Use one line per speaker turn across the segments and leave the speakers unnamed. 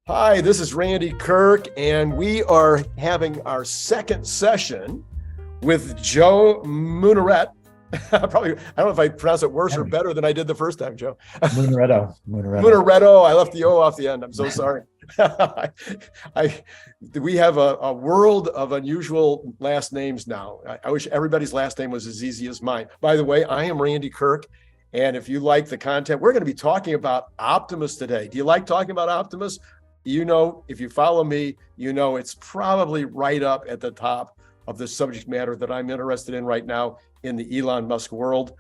Hi, this is Randy Kirk, and we are having our second session with Joe Munaretto. Probably, I don't know if I pronounce it worse or better than I did the first time, Joe.
Munaretto.
Munaretto. I left the O off the end. I'm so sorry. We have a world of unusual last names now. I wish everybody's last name was as easy as mine. By the way, I am Randy Kirk. And if you like the content, we're going to be talking about Optimus today. Do you like talking about Optimus? You know, if you follow me, you know it's probably right up at the top of the subject matter that I'm interested in right now in the Elon Musk world.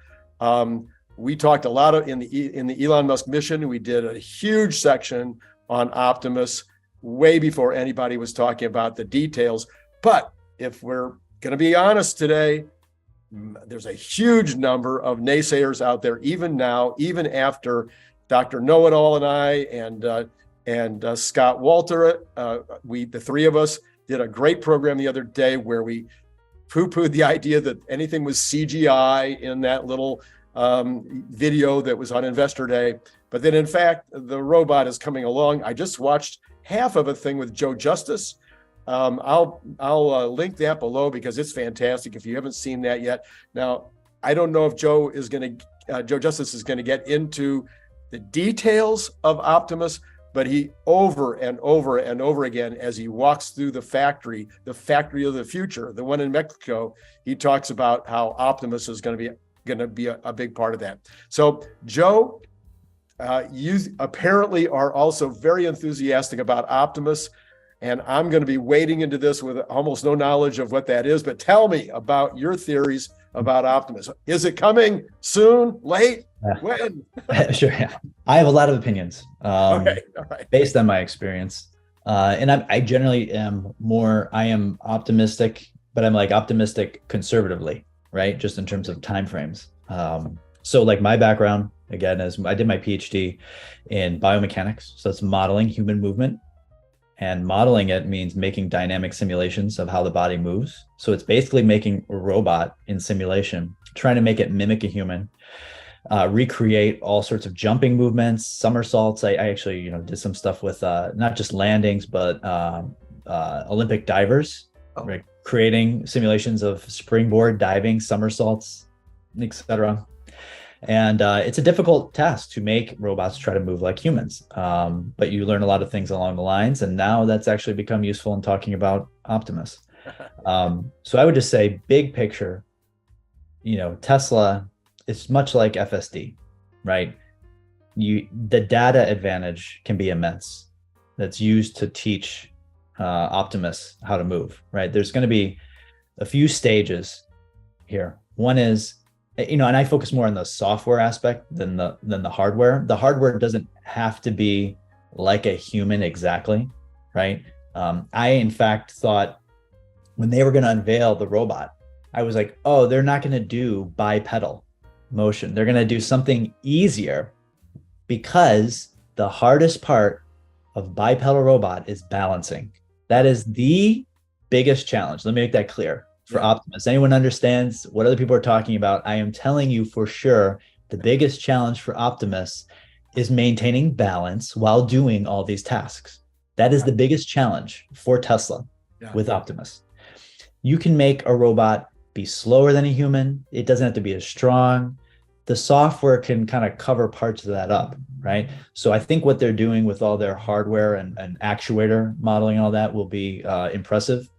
We talked a lot in the Elon Musk mission. We did a huge section on Optimus way before anybody was talking about the details. But if we're going to be honest today, there's a huge number of naysayers out there, even now, even after Dr. Know-It-All and I and Scott Walter, the three of us did a great program the other day where we poo-pooed the idea that anything was CGI in that little video that was on Investor Day. But then, in fact, the robot is coming along. I just watched half of a thing with Joe Justice. I'll link that below because it's fantastic if you haven't seen that yet. Now, I don't know if Joe Justice is going to get into the details of Optimus, but he over and over and over again, as he walks through the factory of the future, the one in Mexico, he talks about how Optimus is going to be a big part of that. So, Joe, you apparently are also very enthusiastic about Optimus, and I'm going to be wading into this with almost no knowledge of what that is. But tell me about your theories about Optimus. Is it coming soon, late? When?
Sure. Yeah. I have a lot of opinions
Okay. All right.
based on my experience. And I generally am I am optimistic, but I'm like optimistic conservatively, right? Just in terms of timeframes. So like my background, again, is I did my PhD in biomechanics. So it's modeling human movement. And modeling it means making dynamic simulations of how the body moves. So it's basically making a robot in simulation, trying to make it mimic a human, recreate all sorts of jumping movements, somersaults. I actually, did some stuff with not just landings, but Olympic divers, right? Creating simulations of springboard diving, somersaults, etc. And it's a difficult task to make robots try to move like humans. But you learn a lot of things along the lines. And now that's actually become useful in talking about Optimus. So I would just say big picture, Tesla is much like FSD, right? The data advantage can be immense. That's used to teach Optimus how to move, right? There's going to be a few stages here. One is, and I focus more on the software aspect than the hardware. The hardware doesn't have to be like a human exactly, right? I, in fact, thought when they were going to unveil the robot, I was like, oh, they're not going to do bipedal motion. They're going to do something easier because the hardest part of bipedal robot is balancing. That is the biggest challenge. Let me make that clear. For Optimus, anyone understands what other people are talking about, I am telling you for sure, the biggest challenge for Optimus is maintaining balance while doing all these tasks. That is the biggest challenge for Tesla with Optimus. You can make a robot be slower than a human. It doesn't have to be as strong. The software can kind of cover parts of that up, right? So I think what they're doing with all their hardware and actuator modeling and all that will be impressive.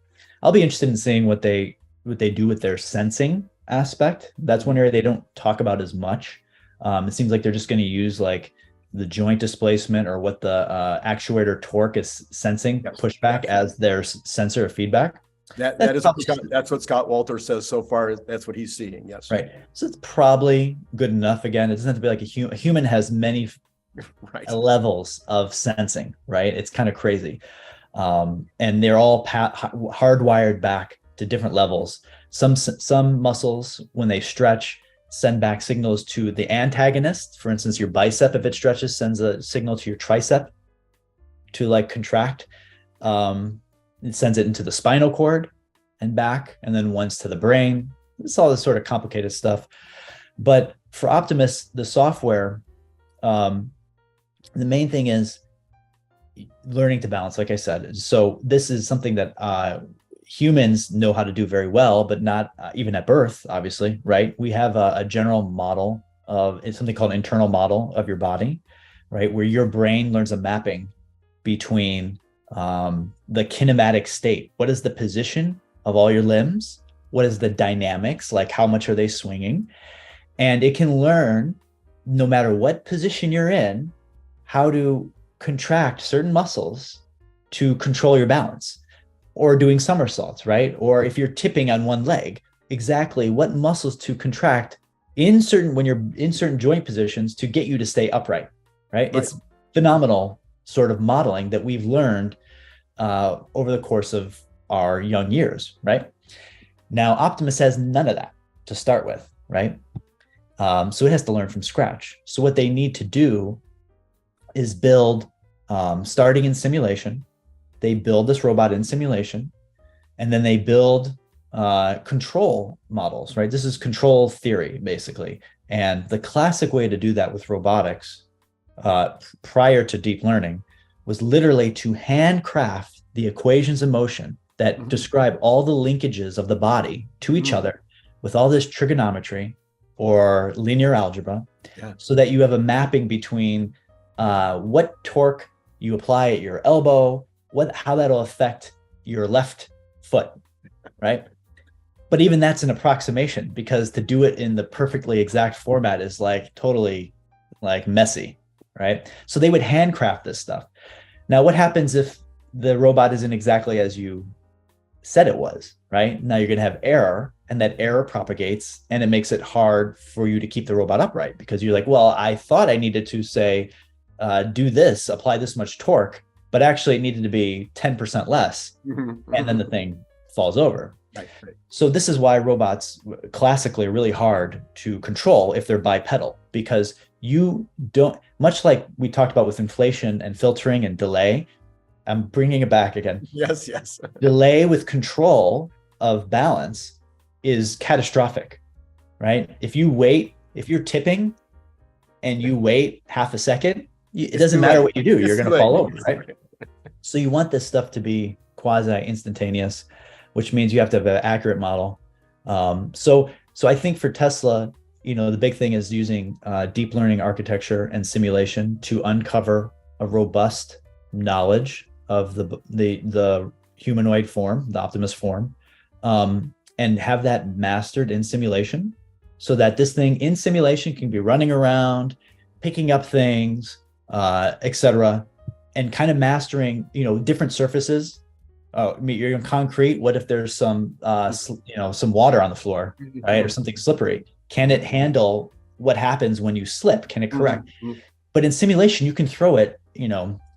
I'll be interested in seeing what they do with their sensing aspect. That's one area they don't talk about as much. It seems like they're just going to use like the joint displacement or what the actuator torque is sensing pushback as their sensor of feedback.
That's what Scott Walter says so far. That's what he's seeing. Yes.
Right. So it's probably good enough. Again, it doesn't have to be like a human has many levels of sensing, right? It's kind of crazy. And they're all hardwired back to different levels. Some muscles, when they stretch, send back signals to the antagonist. For instance, your bicep, if it stretches, sends a signal to your tricep to like contract. It sends it into the spinal cord and back, and then once to the brain. It's all this sort of complicated stuff. But for Optimus, the software, the main thing is learning to balance, like I said. So this is something that humans know how to do very well, but not even at birth, obviously, right? We have a general model of, it's something called internal model of your body, right? Where your brain learns a mapping between the kinematic state. What is the position of all your limbs? What is the dynamics? Like how much are they swinging? And it can learn, no matter what position you're in, how to contract certain muscles to control your balance, or doing somersaults, right? Or if you're tipping on one leg, exactly what muscles to contract when you're in certain joint positions to get you to stay upright, right? It's phenomenal sort of modeling that we've learned over the course of our young years, right? Now, Optimus has none of that to start with, right? So it has to learn from scratch. So what they need to do is build, starting in simulation, they build this robot in simulation, and then they build control models, right? This is control theory, basically. And the classic way to do that with robotics prior to deep learning was literally to handcraft the equations of motion that describe all the linkages of the body to each other with all this trigonometry or linear algebra, so that you have a mapping between what torque you apply at your elbow, how that'll affect your left foot, right? But even that's an approximation, because to do it in the perfectly exact format is like totally like messy, right? So they would handcraft this stuff. Now, what happens if the robot isn't exactly as you said it was, right? Now you're going to have error, and that error propagates, and it makes it hard for you to keep the robot upright, because you're like, well, I thought I needed to say, do this, apply this much torque, but actually it needed to be 10% less. And then the thing falls over. Right. So this is why robots classically are really hard to control if they're bipedal, because you don't, much like we talked about with inflation and filtering and delay, I'm bringing it back again.
Yes.
Delay with control of balance is catastrophic, right? If you're tipping and you wait half a second, it doesn't matter what you do, you're going to fall over, right? So you want this stuff to be quasi instantaneous, which means you have to have an accurate model. So I think for Tesla, the big thing is using deep learning architecture and simulation to uncover a robust knowledge of the humanoid form, the Optimus form, and have that mastered in simulation, so that this thing in simulation can be running around, picking up things, etc., and kind of mastering, different surfaces. You're in concrete. What if there's some water on the floor, right, or something slippery? Can it handle what happens when you slip? Can it correct? But in simulation, you can throw it,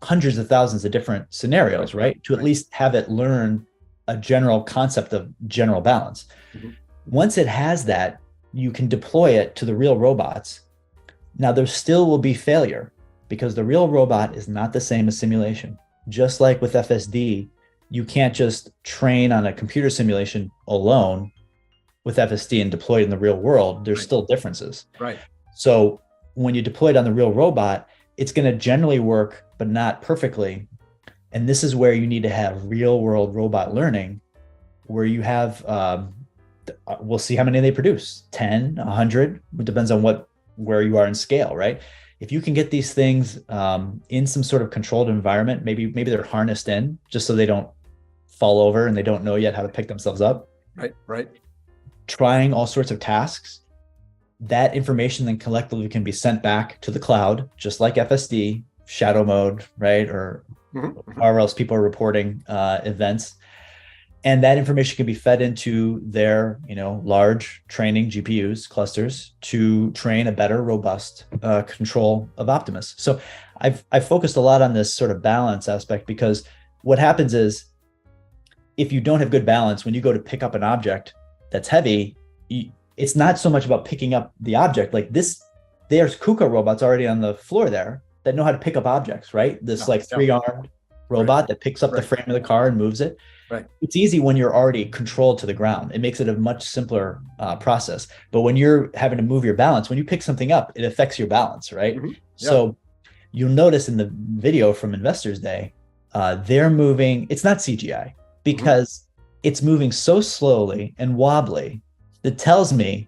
hundreds of thousands of different scenarios, right? To at least have it learn a general concept of general balance. Once it has that, you can deploy it to the real robots. Now, there still will be failure, because the real robot is not the same as simulation. Just like with FSD, you can't just train on a computer simulation alone with FSD and deploy it in the real world. There's still differences. Right. So when you deploy it on the real robot, it's going to generally work, but not perfectly. And this is where you need to have real world robot learning, where you have, we'll see how many they produce, 10, 100, it depends on where you are in scale, right? If you can get these things in some sort of controlled environment, maybe they're harnessed in just so they don't fall over and they don't know yet how to pick themselves up. Right. Trying all sorts of tasks. That information then collectively can be sent back to the cloud, just like FSD, shadow mode, right? Or however else people are reporting events. And that information can be fed into their, large training GPUs clusters to train a better, robust control of Optimus. So I've focused a lot on this sort of balance aspect, because what happens is, if you don't have good balance, when you go to pick up an object that's heavy, it's not so much about picking up the object. Like this, there's KUKA robots already on the floor there that know how to pick up objects, right? This 3-armed robot that picks up the frame of the car and moves it. Right. It's easy when you're already controlled to the ground. It makes it a much simpler process. But when you're having to move your balance, when you pick something up, it affects your balance, right? So you'll notice in the video from Investors Day, they're moving. It's not CGI because it's moving so slowly and wobbly that tells me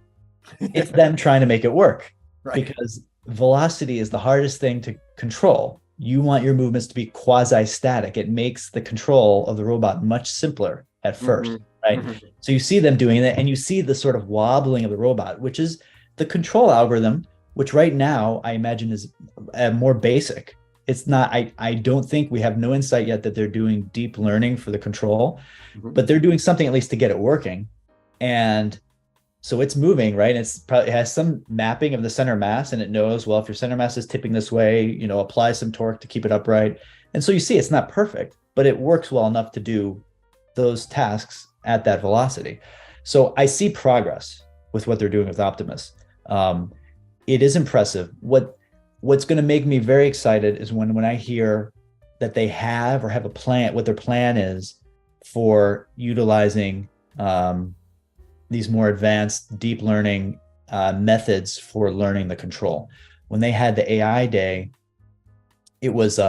it's them trying to make it work. Right. Because velocity is the hardest thing to control. You want your movements to be quasi-static. It makes the control of the robot much simpler at first, right? So you see them doing that, and you see the sort of wobbling of the robot, which is the control algorithm, which right now I imagine is more basic. It's not, I don't think we have no insight yet that they're doing deep learning for the control, but they're doing something at least to get it working. And so it's moving, right? It has some mapping of the center mass, and it knows, well, if your center mass is tipping this way, apply some torque to keep it upright. And so you see it's not perfect, but it works well enough to do those tasks at that velocity. So I see progress with what they're doing with Optimus. It is impressive. What's going to make me very excited is when I hear that they have a plan, what their plan is for utilizing these more advanced deep learning methods for learning the control. When they had the AI day, it was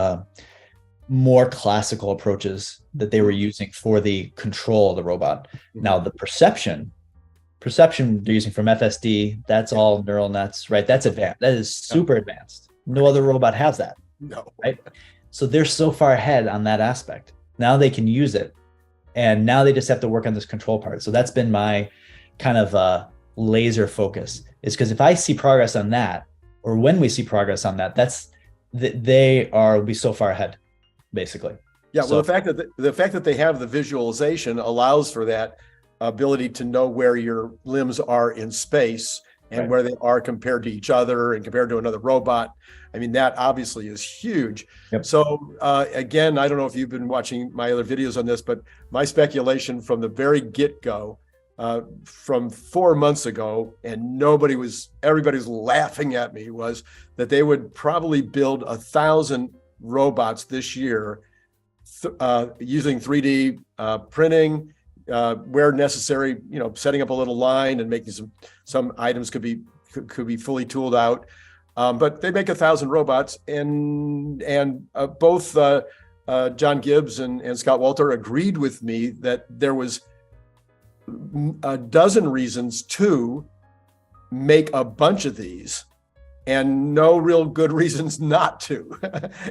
more classical approaches that they were using for the control of the robot. Now the perception they're using from FSD, that's all neural nets, right? That's advanced. That is super advanced. No other robot has that. No. Right? So they're so far ahead on that aspect. Now they can use it. And now they just have to work on this control part. So that's been my kind of laser focus, is because if I see progress on that, or when we see progress on that, will be so far ahead, basically.
Yeah. Well, the fact that they have the visualization allows for that ability to know where your limbs are in space and where they are compared to each other and compared to another robot. I mean, that obviously is huge. Yep. So again, I don't know if you've been watching my other videos on this, but my speculation from the very get-go, from 4 months ago, and everybody was laughing at me, was that they would probably build 1,000 robots this year using 3D printing, where necessary, setting up a little line and making some items could be fully tooled out. But they make 1,000 robots, and both John Gibbs and Scott Walter agreed with me that there was a dozen reasons to make a bunch of these and no real good reasons not to.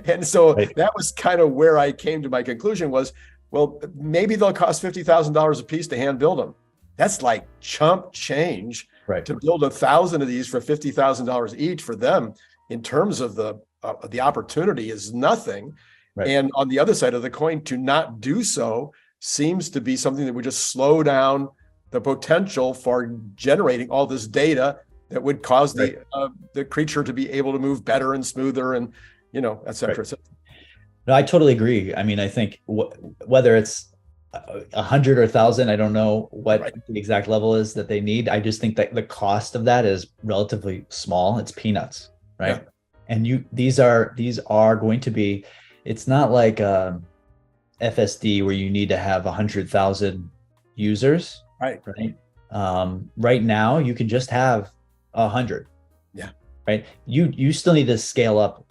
And so that was kind of where I came to my conclusion was, well, maybe they'll cost $50,000 a piece to hand build them. That's like chump change to build 1,000 of these for $50,000 each for them. In terms of the opportunity is nothing. And on the other side of the coin, to not do so seems to be something that would just slow down the potential for generating all this data that would cause the creature to be able to move better and smoother and, et cetera.
No, I totally agree. I mean, I think whether it's 100 or 1,000, I don't know what the exact level is that they need. I just think that the cost of that is relatively small. It's peanuts, right? Yeah. And these are going to be. It's not like FSD where you need to have 100,000 users, right? Right now, you can just have 100. Yeah. Right. You still need to scale up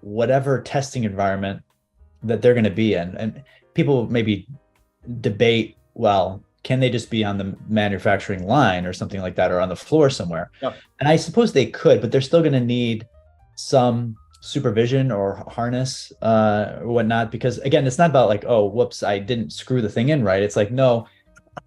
whatever testing environment that they're going to be in. And people maybe debate, well, can they just be on the manufacturing line or something like that, or on the floor somewhere? Yep. And I suppose they could, but they're still going to need some supervision or harness or whatnot, because again, it's not about like, oh, whoops, I didn't screw the thing in right. It's like, no,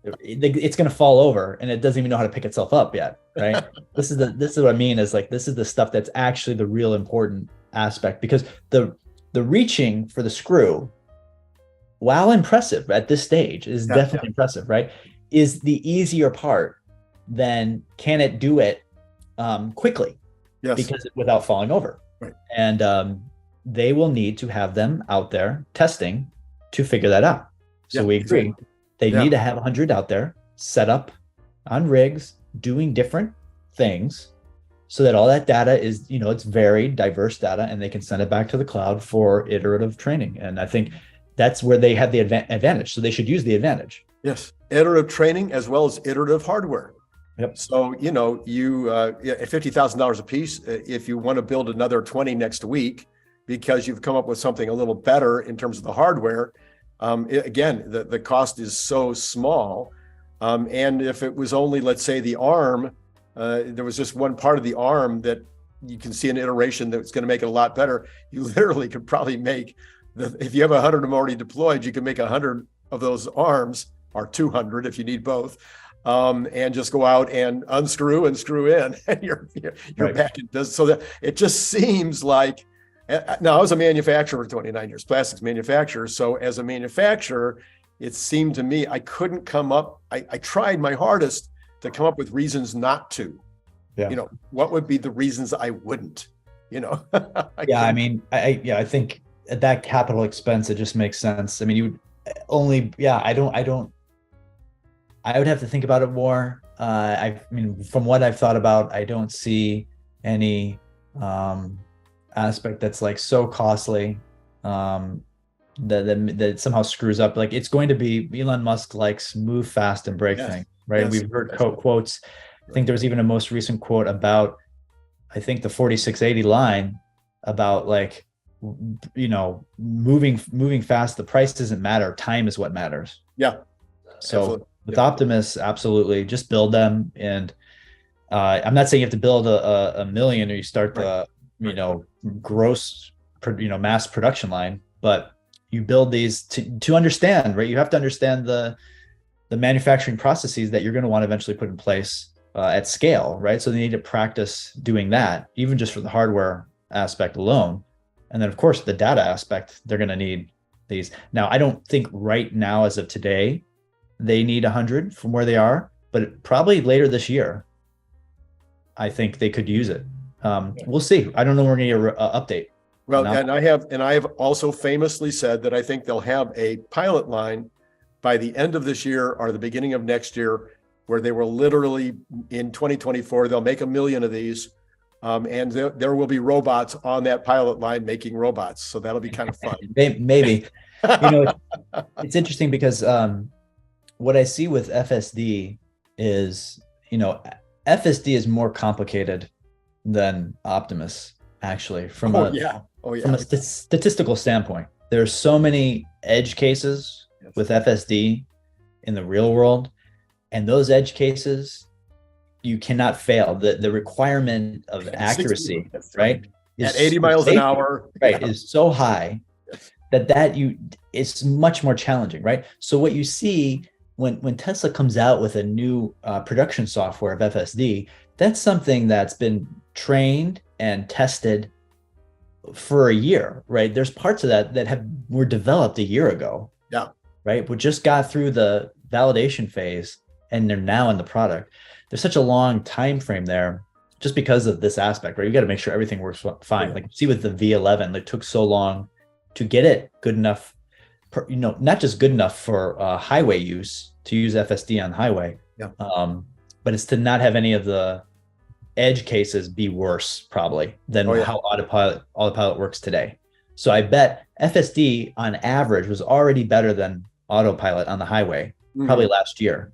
it's going to fall over and it doesn't even know how to pick itself up yet. Right. This is what I mean is like, this is the stuff that's actually the real important aspect, because the reaching for the screw, while impressive at this stage, is definitely impressive, right? Is the easier part than can it do it quickly? Yes. Because without falling over. Right. And they will need to have them out there testing to figure that out. So we agree. Exactly. They need to have 100 out there set up on rigs doing different things, so that all that data is, it's very diverse data, and they can send it back to the cloud for iterative training. And I think that's where they have the advantage. So they should use the advantage. Yes.
Iterative training as well as iterative hardware. Yep. So, you at $50,000 a piece, if you want to build another 20 next week, because you've come up with something a little better in terms of the hardware. Again, the cost is so small. And if it was only, let's say, the arm, there was just one part of the arm that you can see an iteration that's going to make it a lot better. You literally could probably make, if you have 100 of them already deployed, you can make 100 of those arms, or 200 if you need both, and just go out and unscrew and screw in, and you're
Right.
back in business. So that it just seems like, now I was a manufacturer for 29 years, plastics manufacturer. So as a manufacturer, it seemed to me I couldn't come up. I tried my hardest to come up with reasons not to.
Yeah.
You know, what would be the reasons I wouldn't? You know.
I think at that capital expense, it just makes sense. I mean, you would only, I would have to think about it more. I mean, from what I've thought about, I don't see any aspect that's like so costly that somehow screws up. Like, it's going to be, Elon Musk likes move fast and break things, right?
Yes.
We've heard quotes. I think there was even a most recent quote about, I think, the 4680 line about, like, you know, moving fast. The price doesn't matter. Time is what matters.
Yeah.
So
Absolutely.
with Optimus, absolutely, just build them. And I'm not saying you have to build a million or you start the, you know, gross, mass production line, but you build these to understand, right? You have to understand the manufacturing processes that you're going to want to eventually put in place at scale, right? So they need to practice doing that, even just for the hardware aspect alone. And then, of course, the data aspect, they're going to need these. Now, I don't think right now, as of today, they need 100 from where they are, but probably later this year, I think they could use it. We'll see. I don't know when we're going to get an update.
Well, and I have also famously said that I think they'll have a pilot line by the end of this year or the beginning of next year, where they will literally, in 2024, they'll make 1 million of these. And there will be robots on that pilot line making robots. So that'll be kind of fun.
Maybe. You know, it's interesting because what I see with FSD is, you know, FSD is more complicated than Optimus, actually, from a statistical standpoint. There's so many edge cases with FSD in the real world, and those edge cases, you cannot fail. The requirement of accuracy, right,
at 80 miles an hour,
is so high that it's much more challenging, right? So what you see when Tesla comes out with a new production software of FSD, that's something that's been trained and tested for a year, right? There's parts of that were developed a year ago, right? We just got through the validation phase, and they're now in the product. There's such a long time frame there, just because of this aspect, right? You got to make sure everything works fine. Like, see with the V11, it took so long to get it good enough, not just good enough for highway use, to use FSD on highway, but it's to not have any of the edge cases be worse, probably, than how autopilot works today. So I bet FSD on average was already better than autopilot on the highway, probably last year.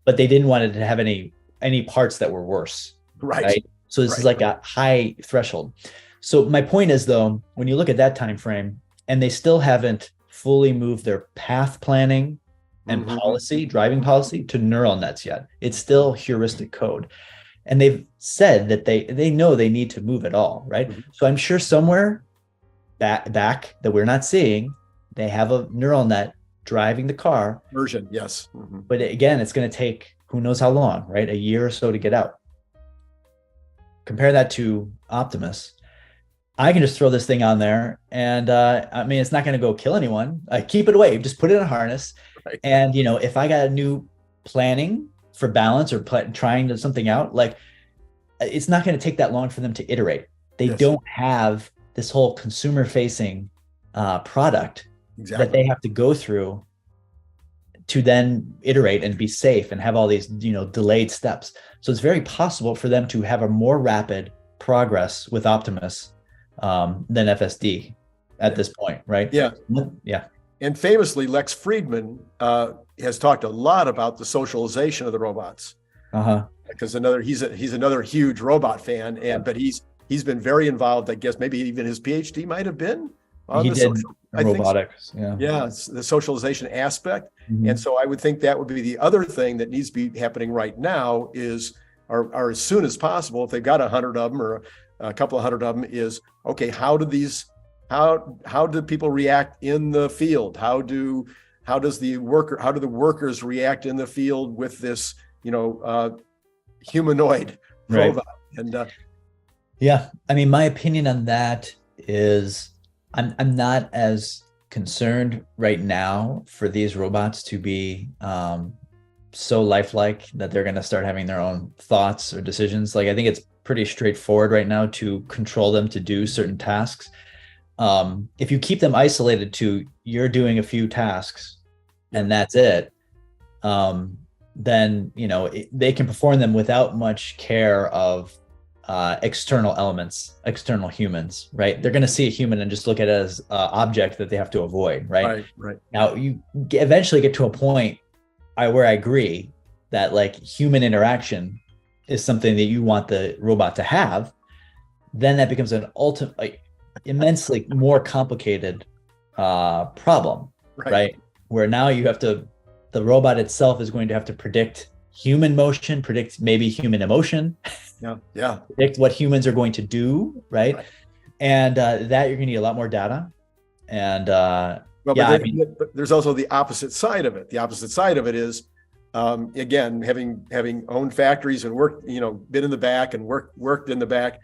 But they didn't want it to have any parts that were worse. Right. So this is like a high threshold. So my point is, though, when you look at that time frame, and they still haven't fully moved their path planning and driving policy to neural nets yet. It's still heuristic code. And they've said that they know they need to move it all, right? So I'm sure somewhere back that we're not seeing, they have a neural net driving the car
version.
But again, it's going to take who knows how long, right? A year or so to get out. Compare that to Optimus. I can just throw this thing on there, and I mean, it's not going to go kill anyone. Keep it away. Just put it in a harness. And, you know, if I got a new planning for balance or trying something out, like, it's not going to take that long for them to iterate. They don't have this whole consumer facing product that they have to go through to then iterate and be safe and have all these, delayed steps. So it's very possible for them to have a more rapid progress with Optimus than FSD at this point, right?
Yeah.
Yeah.
And famously, Lex Friedman has talked a lot about the socialization of the robots. Because he's another huge robot fan, but he's he's been very involved. I guess maybe even his PhD might have been on
He
the
did
social, I think so.
robotics. Yeah.
Yeah, it's the socialization aspect.
Mhm.
And so I would think that would be the other thing that needs to be happening right now is, or as soon as possible, if they've got 100 of them or a couple of hundred of them, is okay, how do people react in the field? How do the workers react in the field with this, humanoid robot? And
yeah, I mean, my opinion on that is I'm not as concerned right now for these robots to be so lifelike that they're going to start having their own thoughts or decisions. Like, I think it's pretty straightforward right now to control them to do certain tasks. If you keep them isolated to you're doing a few tasks and that's it, then they can perform them without much care of external elements, external humans, right? They're going to see a human and just look at it as an object that they have to avoid, right?
Right.
Now you eventually get to a point where I agree that like human interaction is something that you want the robot to have. Then that becomes an immensely more complicated problem, right? Where now the robot itself is going to have to predict human motion, predict maybe human emotion, predict what humans are going to do, right? And that you're going to need a lot more data. And
but there's also the opposite side of it. The opposite side of it is, again, having owned factories and worked, been in the back and worked in the back.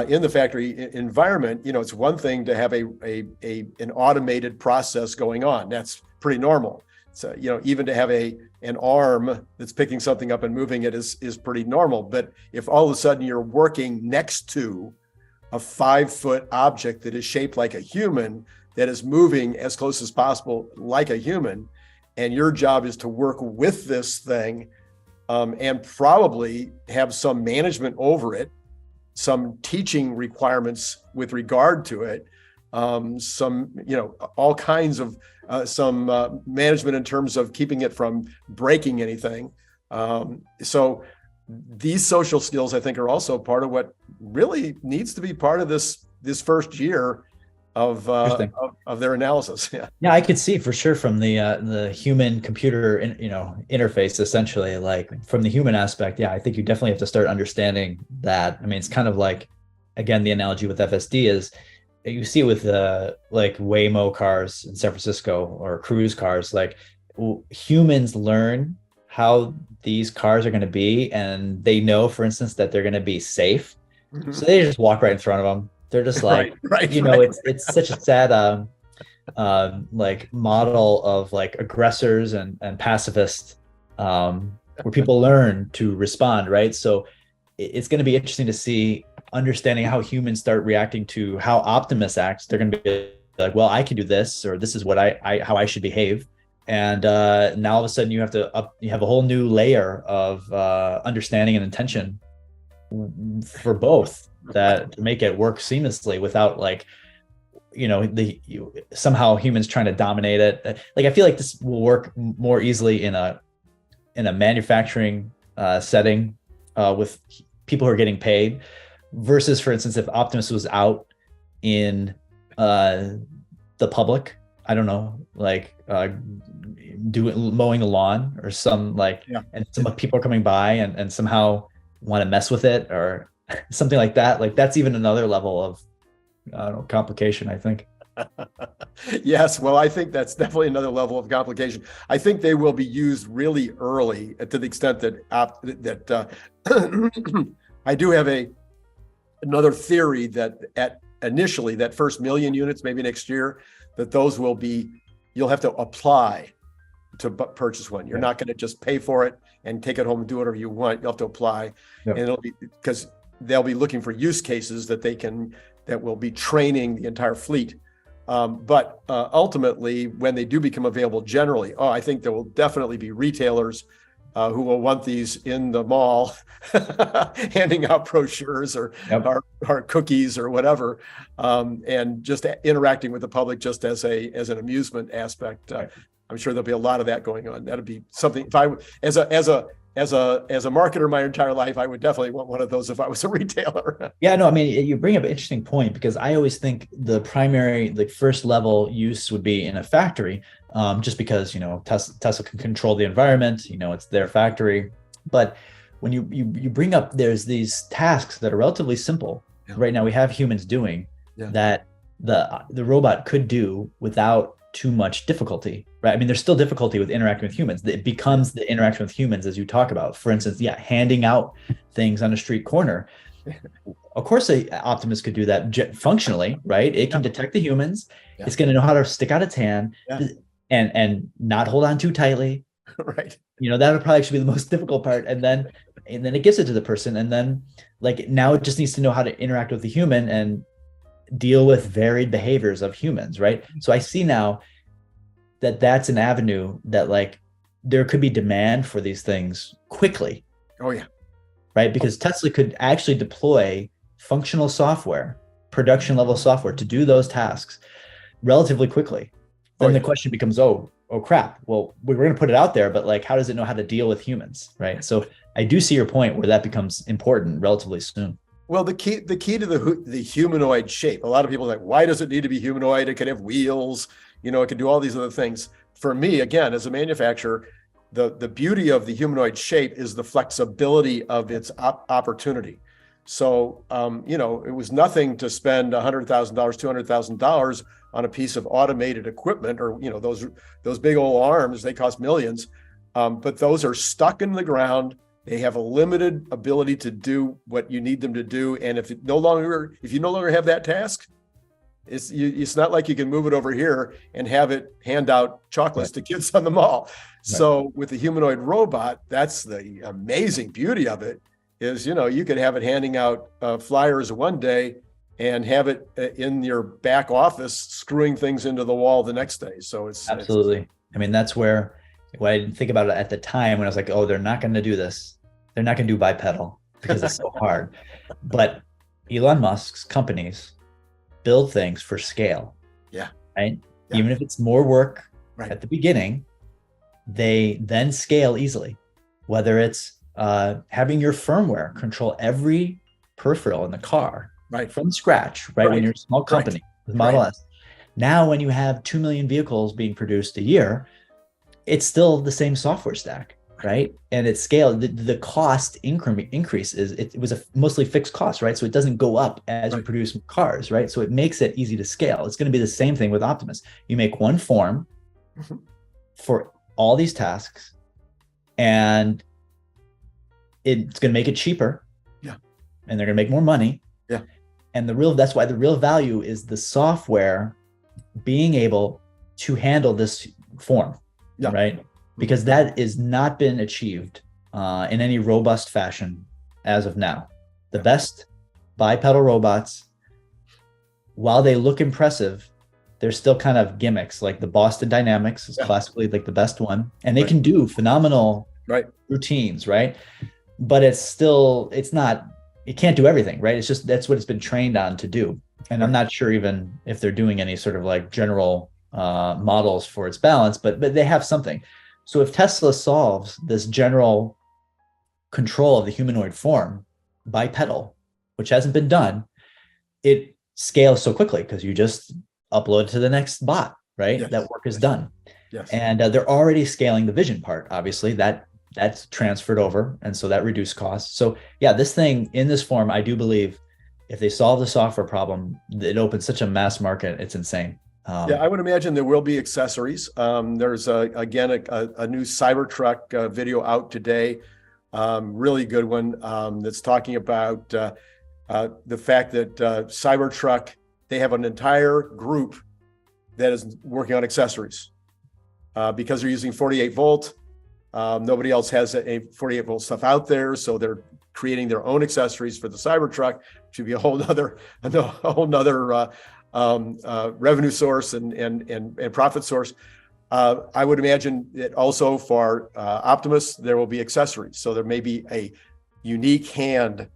In the factory environment, it's one thing to have an automated process going on. That's pretty normal. So, even to have an arm that's picking something up and moving it is pretty normal. But if all of a sudden you're working next to a 5-foot object that is shaped like a human, that is moving as close as possible like a human, and your job is to work with this thing and probably have some management over it, some teaching requirements with regard to it, some, all kinds of some management in terms of keeping it from breaking anything. So these social skills, I think, are also part of what really needs to be part of this first year of their analysis.
Yeah, I could see for sure from the human computer interface, essentially, like from the human aspect. Yeah, I think you definitely have to start understanding that. I mean, it's kind of like, again, the analogy with FSD is you see with like Waymo cars in San Francisco or cruise cars, like humans learn how these cars are going to be, and they know, for instance, that they're going to be safe. Mm-hmm. So they just walk right in front of them. They're just like, it's such a sad like model of like aggressors and pacifists, where people learn to respond, right? So it's going to be interesting to see, understanding how humans start reacting to how Optimus acts. They're going to be like, well, I can do this, or this is what how I should behave. And now all of a sudden you have a whole new layer of understanding and intention for both, that to make it work seamlessly without like, somehow humans trying to dominate it. Like, I feel like this will work more easily in a manufacturing setting with people who are getting paid, versus, for instance, if Optimus was out in the public, I don't know, like mowing the lawn or and some people are coming by and somehow want to mess with it or something like that. Like, that's even another level of complication, I think.
Yes, well, I think that's definitely another level of complication. I think they will be used really early, to the extent that I do have another theory that initially that first 1 million units, maybe next year, that those will be, you'll have to apply to purchase one. You're not going to just pay for it and take it home and do whatever you want. You'll have to apply, and it'll be, because they'll be looking for use cases that will be training the entire fleet. But ultimately, when they do become available generally, I think there will definitely be retailers who will want these in the mall, handing out brochures or cookies or whatever, and just interacting with the public just as an amusement aspect. I'm sure there'll be a lot of that going on. That'd be something. If I, as as a marketer my entire life, I would definitely want one of those if I was a retailer.
Yeah, no, I mean, you bring up an interesting point because I always think the primary, like first level use would be in a factory, just because, Tesla can control the environment, it's their factory. But when you bring up, there's these tasks that are relatively simple.
Yeah.
Right now we have humans doing that the robot could do without too much difficulty, right? I mean, there's still difficulty with interacting with humans. It becomes the interaction with humans, as you talk about. For instance, handing out things on a street corner. Of course, Optimus could do that functionally, right? It can detect the humans. Yeah. It's going to know how to stick out its hand and not hold on too tightly.
Right.
That would probably actually be the most difficult part. And then it gives it to the person. And then now it just needs to know how to interact with the human and deal with varied behaviors of humans, right? So I see now that that's an avenue that there could be demand for these things quickly.
Oh yeah.
Right? Because Tesla could actually deploy functional software, production level software to do those tasks relatively quickly. Then the question becomes, oh crap. Well, we're going to put it out there, but how does it know how to deal with humans? Right. So I do see your point where that becomes important relatively soon.
Well, the key to the humanoid shape, a lot of people are like, why does it need to be humanoid? It can have wheels, it can do all these other things. For me, again, as a manufacturer, the beauty of the humanoid shape is the flexibility of its opportunity. So, it was nothing to spend $100,000, $200,000 on a piece of automated equipment, or, those big old arms, they cost millions. But those are stuck in the ground. They have a limited ability to do what you need them to do. And if you no longer have that task, it's not like you can move it over here and have it hand out chocolates to kids on the mall. Right. So with the humanoid robot, that's the amazing beauty of it is, you could have it handing out flyers one day and have it in your back office, screwing things into the wall the next day. So
absolutely. I mean, that's where I didn't think about it at the time when I was like, oh, they're not going to do this. They're not going to do bipedal because it's so hard. But Elon Musk's companies build things for scale.
Yeah.
Right. Yeah. Even if it's more work
at
the beginning, they then scale easily. Whether it's having your firmware control every peripheral in the car from scratch, when you're a small company with Model S. Now, when you have 2 million vehicles being produced a year, it's still the same software stack. Right. And it's scaled. The cost increase it was a mostly fixed cost, right? So it doesn't go up as you produce cars, right? So it makes it easy to scale. It's going to be the same thing with Optimus. You make one form for all these tasks, and it's going to make it cheaper. Yeah. And they're going to make more money.
Yeah.
And that's why the real value is the software being able to handle this form. Yeah. Right. Because that has not been achieved in any robust fashion as of now. The best bipedal robots, while they look impressive, they're still kind of gimmicks. Like the Boston Dynamics is classically the best one, and they can do phenomenal routines, right? But it can't do everything, right? It's just that's what it's been trained on to do. And I'm not sure even if they're doing any sort of general models for its balance, but they have something. So if Tesla solves this general control of the humanoid form bipedal, which hasn't been done, it scales so quickly because you just upload it to the next bot, right? Yes. That work is done. Yes. And they're already scaling the vision part. Obviously, that's transferred over. And so that reduced costs. So yeah, this thing in this form, I do believe if they solve the software problem, it opens such a mass market. It's insane.
I would imagine there will be accessories. There's again a new Cybertruck video out today, really good one that's talking about the fact that Cybertruck, they have an entire group that is working on accessories because they're using 48 volt. Nobody else has a 48 volt stuff out there, so they're creating their own accessories for the Cybertruck, which would be a whole nother revenue source and profit source. I would imagine that also for Optimus, there will be accessories. So there may be a unique hand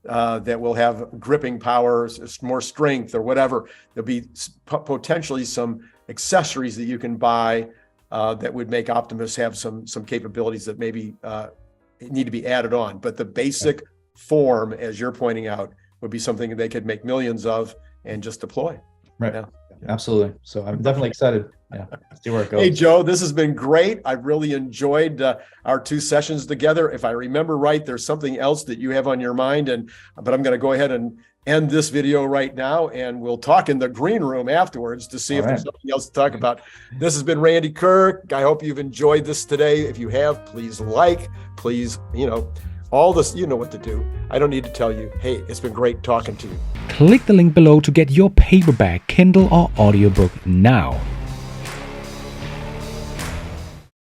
that will have gripping powers, more strength or whatever. There'll be potentially some accessories that you can buy that would make Optimus have some capabilities that maybe need to be added on. But the basic form, as you're pointing out, would be something they could make millions of and just deploy.
Right.
Yeah.
Absolutely. So I'm definitely excited. Yeah. See where it goes.
Hey, Joe, this has been great. I really enjoyed our 2 sessions together. If I remember right, there's something else that you have on your mind, but I'm going to go ahead and end this video right now, and we'll talk in the green room afterwards to see if there's something else to talk about. This has been Randy Kirk. I hope you've enjoyed this today. If you have, please please, all this, you know what to do. I don't need to tell you, hey, it's been great talking to you.
Click the link below to get your paperback, Kindle, or audiobook now.